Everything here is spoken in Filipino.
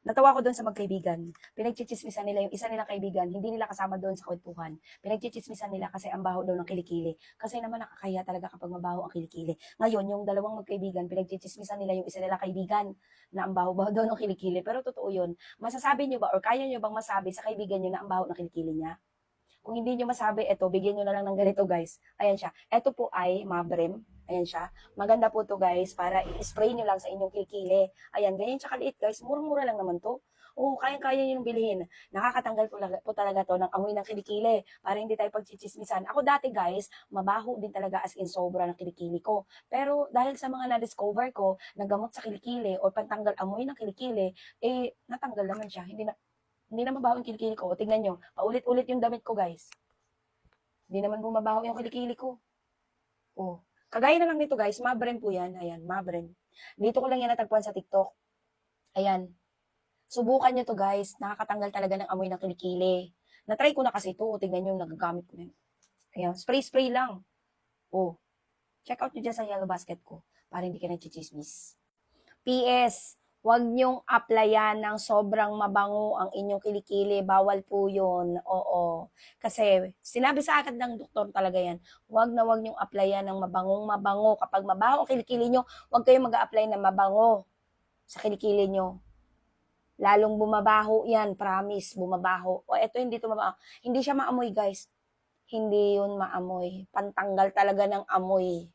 Natawa ko doon sa magkaibigan. Pinagchichismisan nila yung isa nilang kaibigan, hindi nila kasama doon sa kwentuhan. Pinagchichismisan nila kasi ang baho daw ng kilikili. Kasi naman nakakaya talaga kapag mabaho ang kilikili. Ngayon, yung dalawang magkaibigan, pinagchichismisan nila yung isa nilang kaibigan na ang baho-baho daw ng kilikili. Pero totoo yun. Masasabi nyo ba or kaya nyo bang masabi sa kaibigan nyo na ang baho ng kilikili niya? Kung hindi nyo masabi, eto, bigyan nyo na lang ng ganito guys. Ayan siya. Eto po ay Mabrem. Ayan siya. Maganda po to guys para i-spray nyo lang sa inyong kilikili. Ayan, ganyan siya kaliit guys. Murang-mura lang naman to. Oo, kayang-kaya nyo yung bilhin. Nakakatanggal po talaga to ng amoy ng kilikili para hindi tayo pagchichismisan. Ako dati guys, mabaho din talaga as in sobra ng kilikili ko. Pero dahil sa mga na-discover ko na gamot sa kilikili o pantanggal amoy ng kilikili, eh natanggal naman siya. Hindi na mabaho yung kilikili ko. O, tignan nyo. Paulit-ulit yung damit ko, guys. Hindi naman bumabaho yung kilikili ko. O. Kagaya na lang nito, guys. Mabrem po yan. Ayan, Mabrem. Dito ko lang yan natagpuan sa TikTok. Ayan. Subukan nyo to, guys. Nakakatanggal talaga ng amoy ng kilikili. Natry ko na kasi ito. O, tignan nyo, nagagamit ko na yun. Ayan, spray-spray lang. O. Check out nyo dyan sa yellow basket ko para hindi ka nagchichismis. PS, huwag niyong applyan ng sobrang mabango ang inyong kilikili. Bawal po yun. Oo. Kasi, sinabi sa akin ng doktor talaga yan, huwag na huwag niyong applyan ng mabangong mabango. Kapag mabaho ang kilikili niyo, huwag kayong mag-a-apply ng mabango sa kilikili niyo. Lalong bumabaho yan, promise, bumabaho. O, eto hindi to mabaho. Hindi siya maamoy, guys. Hindi yun maamoy. Pantanggal talaga ng amoy.